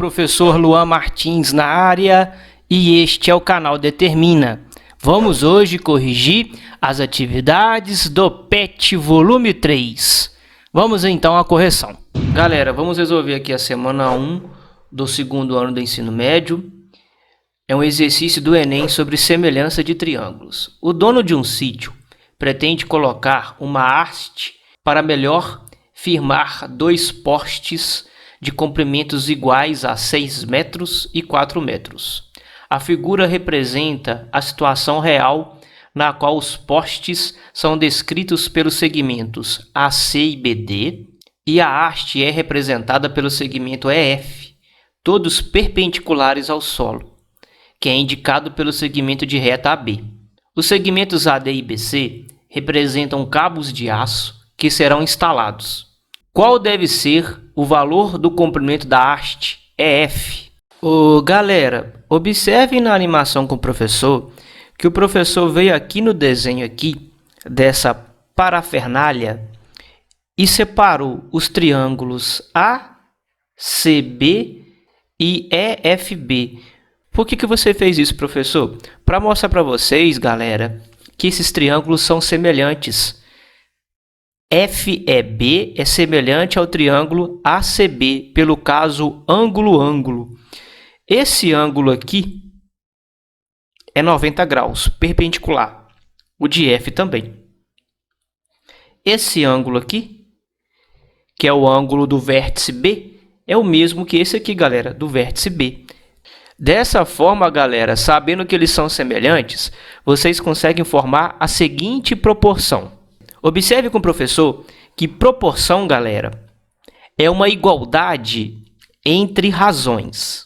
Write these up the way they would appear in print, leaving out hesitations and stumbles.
professor Luan Martins na área e este é o canal Determina. Vamos hoje corrigir as atividades do PET volume 3. Vamos então à correção. Galera, vamos resolver aqui a semana 1 do segundo ano do ensino médio. É um exercício do Enem sobre semelhança de triângulos. O dono de um sítio pretende colocar uma haste para melhor firmar dois postes de comprimentos iguais a 6 metros e 4 metros. A figura representa a situação real na qual os postes são descritos pelos segmentos AC e BD e a haste é representada pelo segmento EF, todos perpendiculares ao solo, que é indicado pelo segmento de reta AB. Os segmentos AD e BC representam cabos de aço que serão instalados. Qual deve ser o valor do comprimento da haste EF? Galera, observem na animação com o professor que o professor veio aqui no desenho aqui dessa parafernália e separou os triângulos ACB e EFB. Por que você fez isso, professor? Para mostrar para vocês, galera, que esses triângulos são semelhantes. FEB é semelhante ao triângulo ACB, pelo caso ângulo-ângulo. Esse ângulo aqui é 90 graus, perpendicular. O de F também. Esse ângulo aqui, que é o ângulo do vértice B, é o mesmo que esse aqui, galera, do vértice B. Dessa forma, galera, sabendo que eles são semelhantes, vocês conseguem formar a seguinte proporção. Observe com o professor que proporção, galera, é uma igualdade entre razões.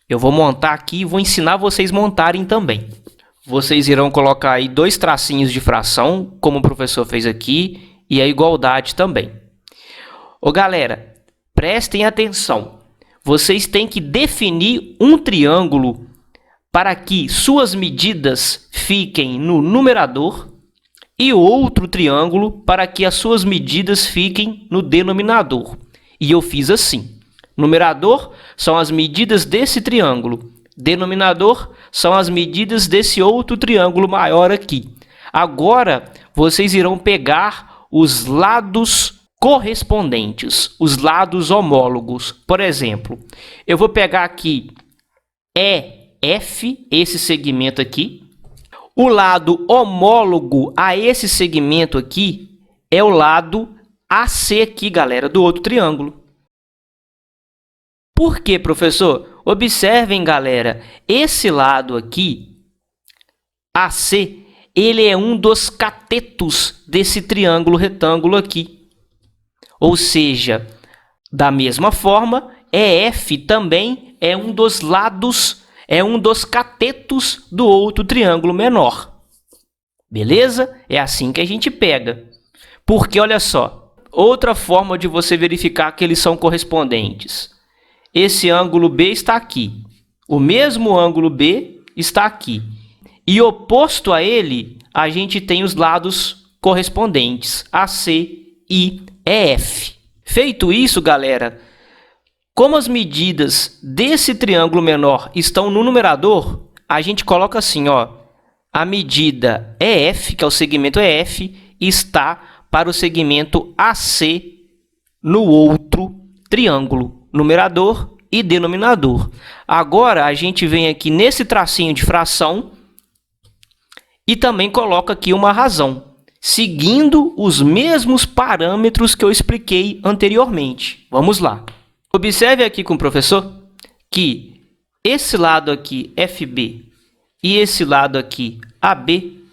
Eu vou montar aqui e vou ensinar vocês a montarem também. Vocês irão colocar aí dois tracinhos de fração, como o professor fez aqui, e a igualdade também. Galera, prestem atenção. Vocês têm que definir um triângulo para que suas medidas fiquem no numerador e outro triângulo para que as suas medidas fiquem no denominador. E eu fiz assim. Numerador são as medidas desse triângulo. Denominador são as medidas desse outro triângulo maior aqui. Agora, vocês irão pegar os lados correspondentes, os lados homólogos. Por exemplo, eu vou pegar aqui EF, esse segmento aqui. O lado homólogo a esse segmento aqui é o lado AC aqui, galera, do outro triângulo. Por quê, professor? Observem, galera, esse lado aqui, AC, ele é um dos catetos desse triângulo retângulo aqui. Ou seja, da mesma forma, EF também é um dos lados, é um dos catetos do outro triângulo menor. Beleza? É assim que a gente pega. Porque, olha só, outra forma de você verificar que eles são correspondentes. Esse ângulo B está aqui. O mesmo ângulo B está aqui. E oposto a ele, a gente tem os lados correspondentes, AC e EF. Feito isso, galera, como as medidas desse triângulo menor estão no numerador, a gente coloca assim, ó, a medida EF, que é o segmento EF, está para o segmento AC no outro triângulo, numerador e denominador. Agora, a gente vem aqui nesse tracinho de fração e também coloca aqui uma razão, seguindo os mesmos parâmetros que eu expliquei anteriormente. Vamos lá. Observe aqui com o professor que esse lado aqui, FB, e esse lado aqui, AB,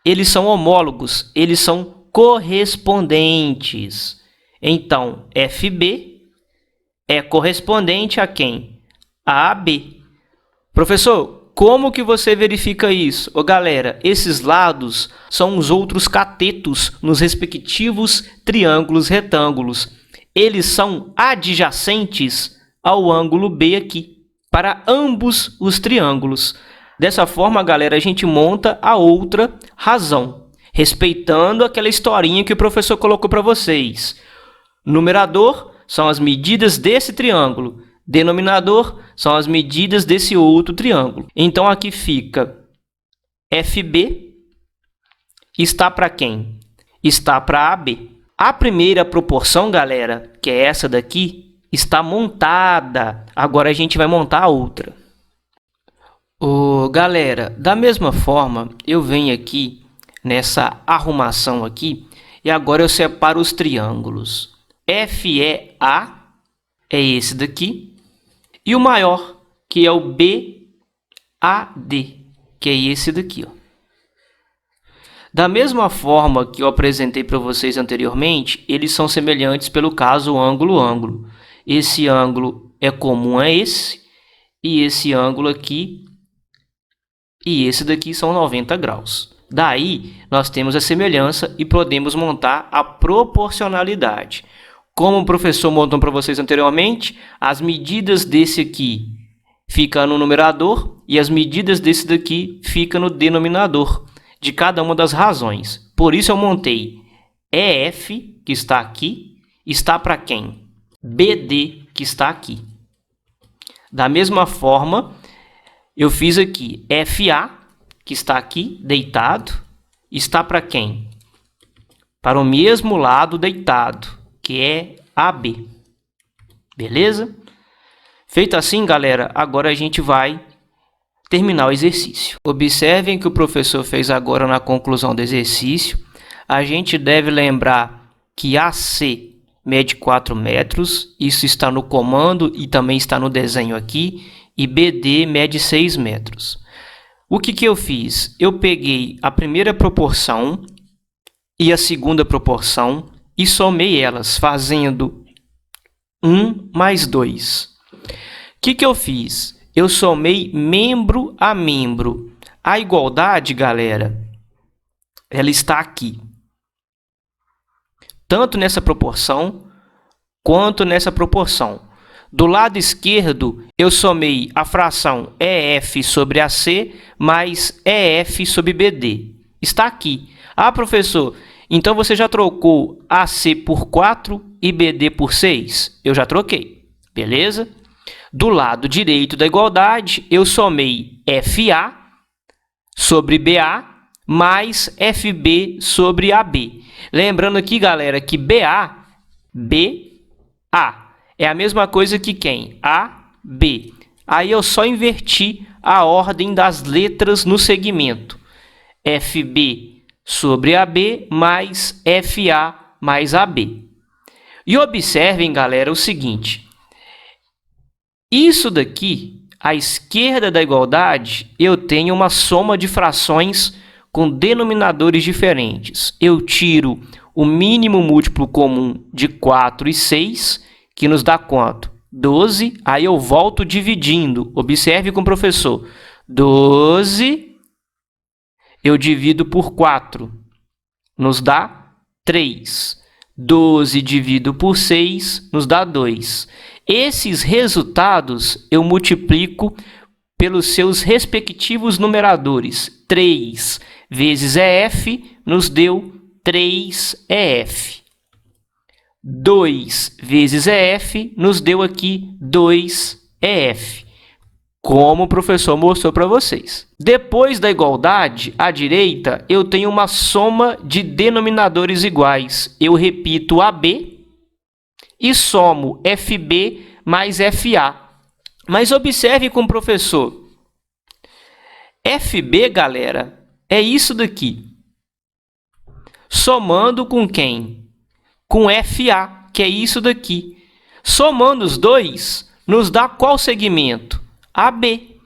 eles são homólogos, eles são correspondentes. Então, FB é correspondente a quem? A AB. Professor, como que você verifica isso? Galera, esses lados são os outros catetos nos respectivos triângulos retângulos. Eles são adjacentes ao ângulo B aqui, para ambos os triângulos. Dessa forma, galera, a gente monta a outra razão, respeitando aquela historinha que o professor colocou para vocês. Numerador são as medidas desse triângulo. Denominador são as medidas desse outro triângulo. Então, aqui fica FB está para quem? Está para AB. A primeira proporção, galera, que é essa daqui, está montada. Agora a gente vai montar a outra. Galera, da mesma forma, eu venho aqui nessa arrumação aqui e agora eu separo os triângulos. FEA é esse daqui e o maior, que é o BAD, que é esse daqui, ó. Da mesma forma que eu apresentei para vocês anteriormente, eles são semelhantes pelo caso ângulo-ângulo. Esse ângulo é comum a esse, e esse ângulo aqui e esse daqui são 90 graus. Daí, nós temos a semelhança e podemos montar a proporcionalidade. Como o professor montou para vocês anteriormente, as medidas desse aqui ficam no numerador e as medidas desse daqui ficam no denominador de cada uma das razões. Por isso eu montei EF, que está aqui, está para quem? BD, que está aqui. Da mesma forma, eu fiz aqui FA, que está aqui, deitado, está para quem? Para o mesmo lado deitado, que é AB. Beleza? Feito assim, galera, agora a gente vai terminar o exercício. Observem que o professor fez agora na conclusão do exercício. A gente deve lembrar que AC mede 4 metros, isso está no comando e também está no desenho aqui, e BD mede 6 metros. O que eu fiz? Eu peguei a primeira proporção e a segunda proporção e somei elas, fazendo 1 mais 2. O que eu fiz? Eu somei membro a membro. A igualdade, galera, ela está aqui. Tanto nessa proporção, quanto nessa proporção. Do lado esquerdo, eu somei a fração EF sobre AC mais EF sobre BD. Está aqui. Ah, professor, então você já trocou AC por 4 e BD por 6? Eu já troquei. Beleza? Do lado direito da igualdade, eu somei FA sobre BA mais FB sobre AB. Lembrando aqui, galera, que BA é a mesma coisa que quem? AB. Aí eu só inverti a ordem das letras no segmento. FB sobre AB mais FA mais AB. E observem, galera, o seguinte. Isso daqui, à esquerda da igualdade, eu tenho uma soma de frações com denominadores diferentes. Eu tiro o mínimo múltiplo comum de 4 e 6, que nos dá quanto? 12. Aí eu volto dividindo. Observe com o professor. 12 eu divido por 4. Nos dá 3. 12 dividido por 6 nos dá 2. Esses resultados eu multiplico pelos seus respectivos numeradores. 3 vezes EF nos deu 3EF. 2 vezes EF nos deu aqui 2EF, como o professor mostrou para vocês. Depois da igualdade, à direita, eu tenho uma soma de denominadores iguais. Eu repito AB e somo FB mais FA. Mas observe com o professor. FB, galera, é isso daqui. Somando com quem? Com FA, que é isso daqui. Somando os dois, nos dá qual segmento? AB.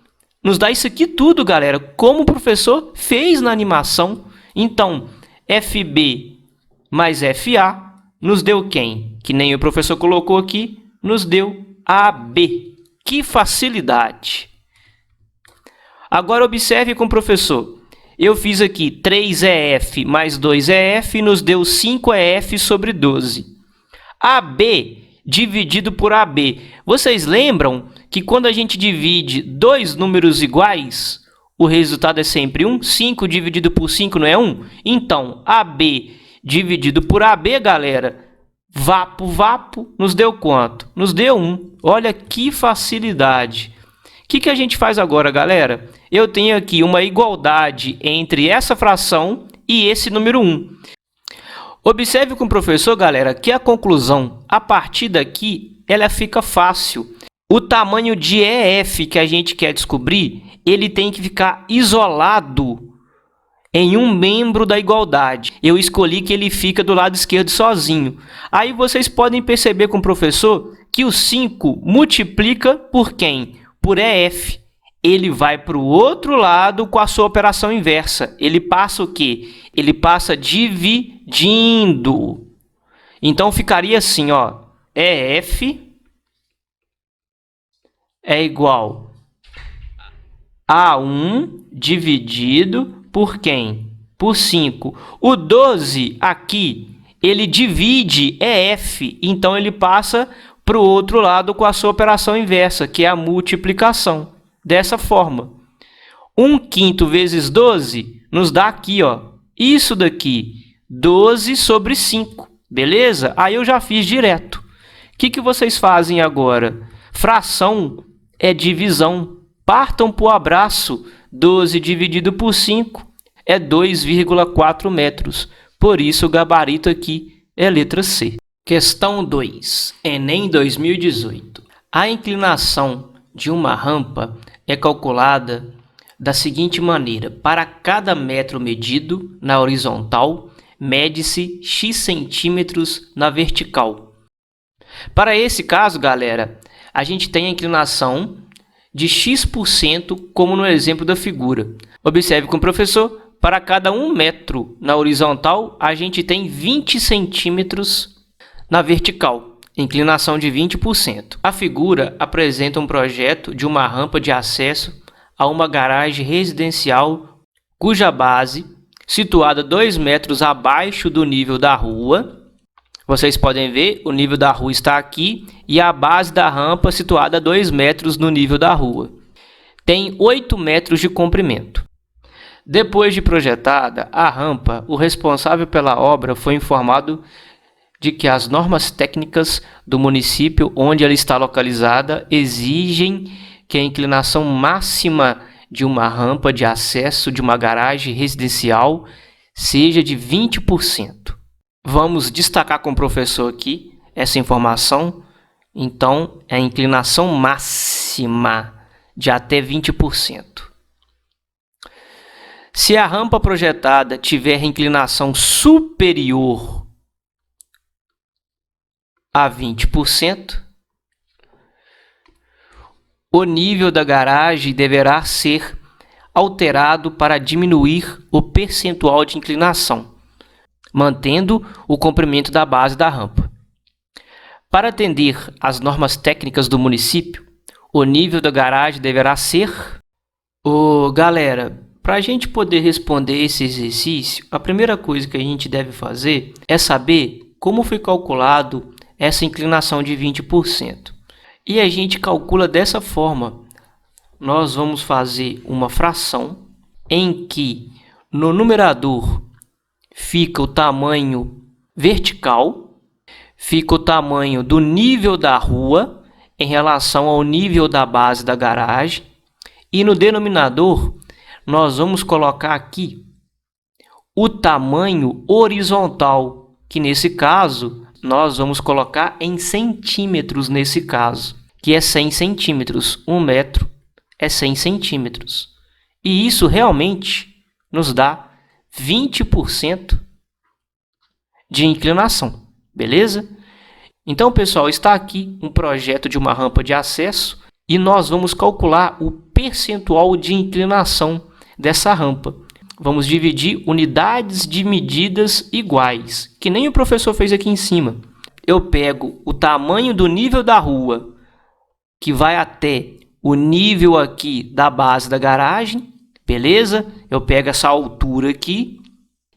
Nos dá isso aqui tudo, galera, como o professor fez na animação. Então, FB mais FA nos deu quem? Que nem o professor colocou aqui, nos deu AB. Que facilidade! Agora observe com o professor. Eu fiz aqui 3EF mais 2EF nos deu 5EF sobre 12. AB dividido por AB. Vocês lembram que quando a gente divide dois números iguais, o resultado é sempre 1? 5 dividido por 5 não é 1? Então, AB dividido por AB, galera, Vapo, vapo, nos deu quanto? Nos deu 1. Olha que facilidade. O que a gente faz agora, galera? Eu tenho aqui uma igualdade entre essa fração e esse número 1. Observe com o professor, galera, que a conclusão, a partir daqui, ela fica fácil. O tamanho de EF que a gente quer descobrir, ele tem que ficar isolado em um membro da igualdade. Eu escolhi que ele fica do lado esquerdo sozinho. Aí vocês podem perceber com o professor que o 5 multiplica por quem? Por EF. Ele vai para o outro lado com a sua operação inversa. Ele passa o quê? Ele passa dividindo. Então ficaria assim, ó. EF é igual a 1 dividido por quem? Por 5. O 12 aqui, ele divide EF, então ele passa para o outro lado com a sua operação inversa, que é a multiplicação. Dessa forma, 1/5 vezes 12 nos dá aqui, ó, isso daqui, 12 sobre 5, beleza? Aí eu já fiz direto. O que vocês fazem agora? Fração é divisão. Partam para o abraço. 12 dividido por 5 é 2,4 metros. Por isso, o gabarito aqui é a letra C. Questão 2. Enem 2018. A inclinação de uma rampa é calculada da seguinte maneira. Para cada metro medido na horizontal, mede-se x centímetros na vertical. Para esse caso, galera, a gente tem a inclinação de x% como no exemplo da figura. Observe com o professor, para cada 1 metro na horizontal, a gente tem 20 centímetros na vertical, inclinação de 20%. A figura apresenta um projeto de uma rampa de acesso a uma garagem residencial cuja base, situada 2 metros abaixo do nível da rua. Vocês podem ver, o nível da rua está aqui e a base da rampa situada a 2 metros no nível da rua. Tem 8 metros de comprimento. Depois de projetada a rampa, o responsável pela obra foi informado de que as normas técnicas do município onde ela está localizada exigem que a inclinação máxima de uma rampa de acesso de uma garagem residencial seja de 20%. Vamos destacar com o professor aqui essa informação. Então, é a inclinação máxima de até 20%. Se a rampa projetada tiver inclinação superior a 20%, o nível da garagem deverá ser alterado para diminuir o percentual de inclinação, mantendo o comprimento da base da rampa. Para atender às normas técnicas do município, o nível da garagem deverá ser... Galera, para a gente poder responder esse exercício, a primeira coisa que a gente deve fazer é saber como foi calculado essa inclinação de 20%. E a gente calcula dessa forma. Nós vamos fazer uma fração em que no numerador fica o tamanho vertical, fica o tamanho do nível da rua em relação ao nível da base da garagem, e no denominador nós vamos colocar aqui o tamanho horizontal, que nesse caso nós vamos colocar em centímetros nesse caso, que é 100 centímetros. 1 metro é 100 centímetros. E isso realmente nos dá 20% de inclinação, beleza? Então, pessoal, está aqui um projeto de uma rampa de acesso e nós vamos calcular o percentual de inclinação dessa rampa. Vamos dividir unidades de medidas iguais, que nem o professor fez aqui em cima. Eu pego o tamanho do nível da rua, que vai até o nível aqui da base da garagem, beleza? Eu pego essa altura aqui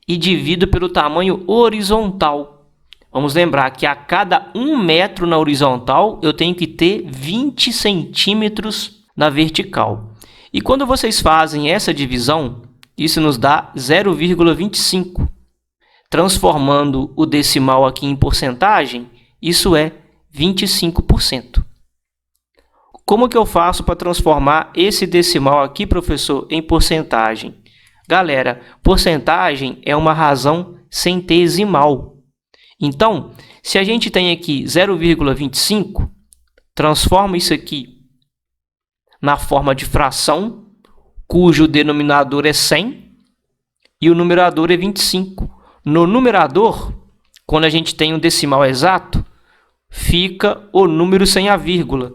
e divido pelo tamanho horizontal. Vamos lembrar que a cada 1 metro na horizontal, eu tenho que ter 20 centímetros na vertical. E quando vocês fazem essa divisão, isso nos dá 0,25. transformando o decimal aqui em porcentagem, isso é 25%. Como que eu faço para transformar esse decimal aqui, professor, em porcentagem? Galera, porcentagem é uma razão centesimal. Então, se a gente tem aqui 0,25, transforma isso aqui na forma de fração, cujo denominador é 100 e o numerador é 25. No numerador, quando a gente tem um decimal exato, fica o número sem a vírgula.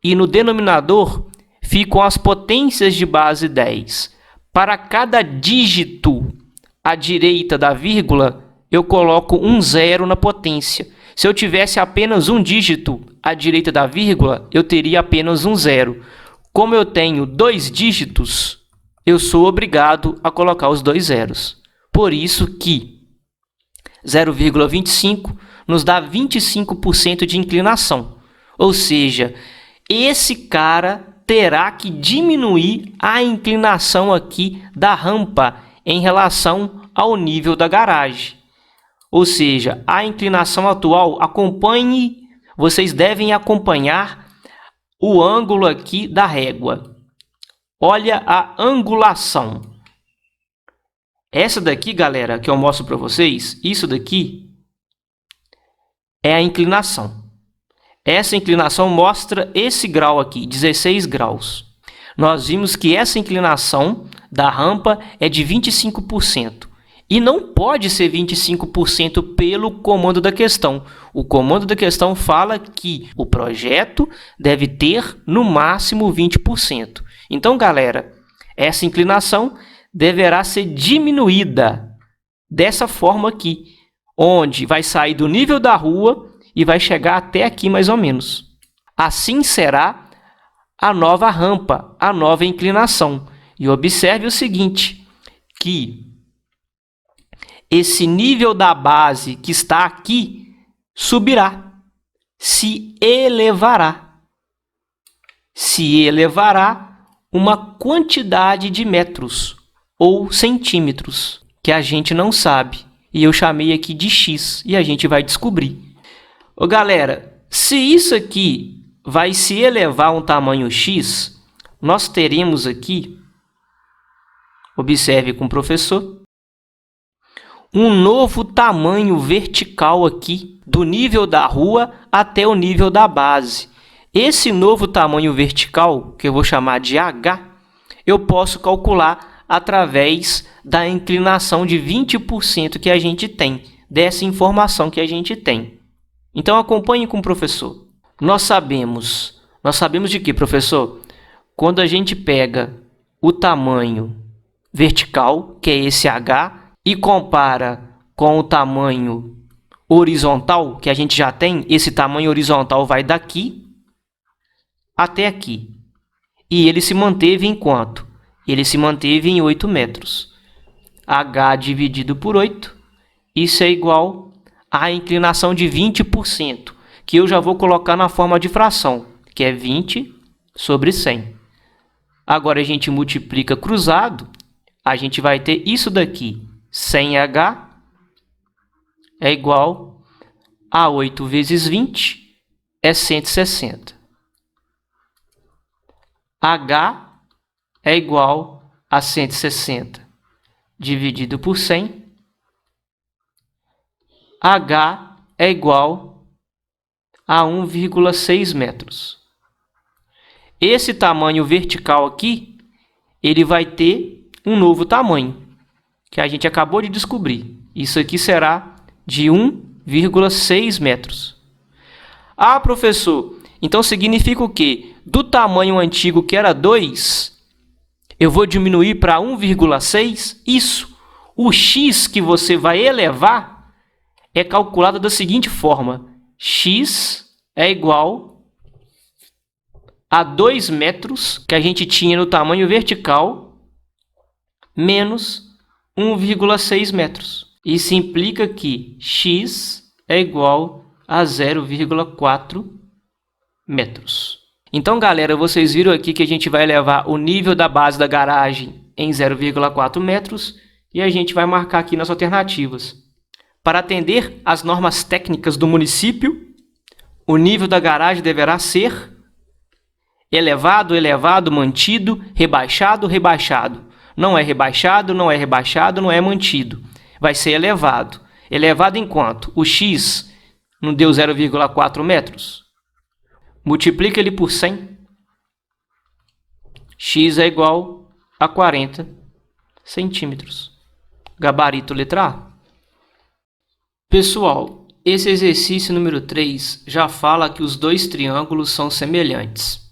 E no denominador, ficam as potências de base 10. Para cada dígito à direita da vírgula, eu coloco um zero na potência. Se eu tivesse apenas um dígito à direita da vírgula, eu teria apenas um zero. Como eu tenho 2 dígitos, eu sou obrigado a colocar os 2 zeros. Por isso que 0,25 nos dá 25% de inclinação. Ou seja, esse cara terá que diminuir a inclinação aqui da rampa em relação ao nível da garagem. Ou seja, a inclinação atual, vocês devem acompanhar o ângulo aqui da régua. Olha a angulação. Essa daqui, galera, que eu mostro para vocês, isso daqui é a inclinação. Essa inclinação mostra esse grau aqui, 16 graus. Nós vimos que essa inclinação da rampa é de 25%. E não pode ser 25% pelo comando da questão. O comando da questão fala que o projeto deve ter no máximo 20%. Então, galera, essa inclinação deverá ser diminuída dessa forma aqui, onde vai sair do nível da rua e vai chegar até aqui mais ou menos. Assim será a nova rampa, a nova inclinação. E observe o seguinte, que esse nível da base que está aqui subirá, se elevará. Se elevará uma quantidade de metros ou centímetros, que a gente não sabe. E eu chamei aqui de x, e a gente vai descobrir. Ô, galera, se isso aqui vai se elevar a um tamanho x, nós teremos aqui, observe com o professor, um novo tamanho vertical aqui, do nível da rua até o nível da base. Esse novo tamanho vertical, que eu vou chamar de h, eu posso calcular através da inclinação de 20% que a gente tem, dessa informação que a gente tem. Então, acompanhe com o professor. Nós sabemos de que, professor? Quando a gente pega o tamanho vertical, que é esse h, e compara com o tamanho horizontal, que a gente já tem, esse tamanho horizontal vai daqui até aqui. E ele se manteve em quanto? Ele se manteve em 8 metros. H dividido por 8, isso é igual à inclinação de 20%, que eu já vou colocar na forma de fração, que é 20 sobre 100. Agora a gente multiplica cruzado, a gente vai ter isso daqui, 100H é igual a 8 vezes 20, é 160. H é igual a 160 dividido por 100. H é igual a 1,6 metros. Esse tamanho vertical aqui, ele vai ter um novo tamanho, que a gente acabou de descobrir. Isso aqui será de 1,6 metros. Ah, professor, então significa o quê? Do tamanho antigo, que era 2, eu vou diminuir para 1,6? Isso. O x que você vai elevar é calculado da seguinte forma. X é igual a 2 metros, que a gente tinha no tamanho vertical, menos 1,6 metros. Isso implica que x é igual a 0,4 metros. Então, galera, vocês viram aqui que a gente vai elevar o nível da base da garagem em 0,4 metros e a gente vai marcar aqui nas alternativas. Para atender às normas técnicas do município, o nível da garagem deverá ser elevado, elevado, mantido, rebaixado, rebaixado. Não é rebaixado, não é rebaixado, não é mantido. Vai ser elevado. Elevado em quanto? O x não deu 0,4 metros? Multiplica ele por 100. X é igual a 40 centímetros. Gabarito letra A. Pessoal, esse exercício número 3 já fala que os dois triângulos são semelhantes.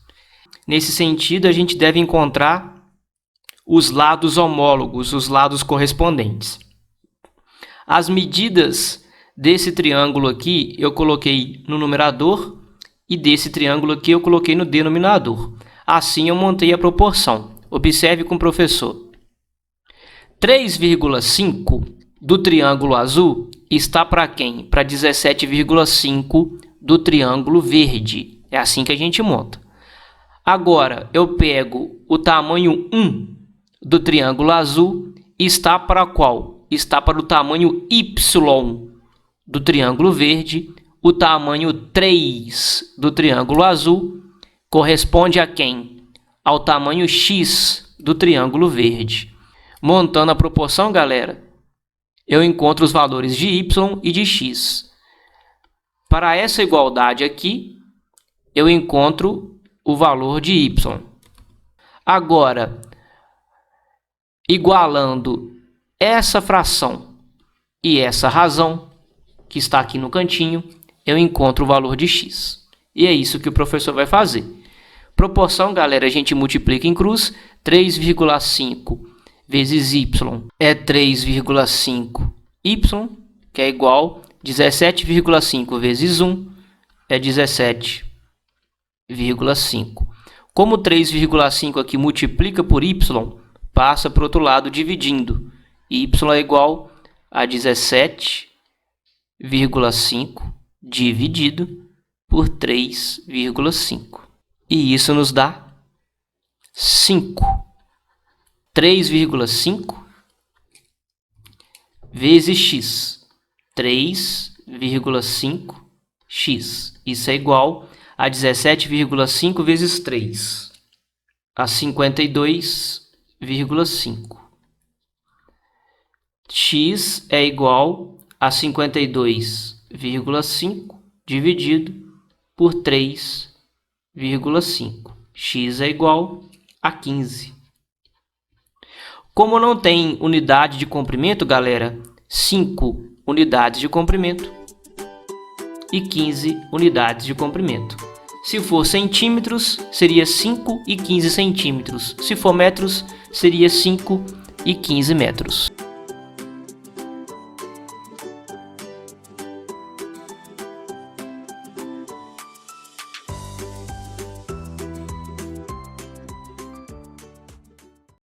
Nesse sentido, a gente deve encontrar os lados homólogos, os lados correspondentes. As medidas desse triângulo aqui eu coloquei no numerador e desse triângulo aqui eu coloquei no denominador. Assim eu montei a proporção. Observe com o professor. 3,5 do triângulo azul está para quem? Para 17,5 do triângulo verde. É assim que a gente monta. Agora, eu pego o tamanho 1 do triângulo azul e está para qual? Está para o tamanho Y do triângulo verde. O tamanho 3 do triângulo azul corresponde a quem? Ao tamanho X do triângulo verde. Montando a proporção, galera, eu encontro os valores de Y e de X. Para essa igualdade aqui, eu encontro o valor de Y. Agora, igualando essa fração e essa razão, que está aqui no cantinho, eu encontro o valor de X. E é isso que o professor vai fazer. Proporção, galera, a gente multiplica em cruz. 3,5 vezes Y é 3,5Y, que é igual 17,5 vezes 1 é 17,5. Como 3,5 aqui multiplica por Y, passa para o outro lado dividindo. Y é igual a 17,5 dividido por 3,5. E isso nos dá 5. 3,5 vezes x. 3,5x. Isso é igual a 17,5 vezes 3. A 52,5. X é igual a 52,5 dividido por 3,5. X é igual a 15. Como não tem unidade de comprimento, galera, 5 unidades de comprimento e 15 unidades de comprimento. Se for centímetros, seria 5 e 15 centímetros. Se for metros, seria 5 e 15 metros.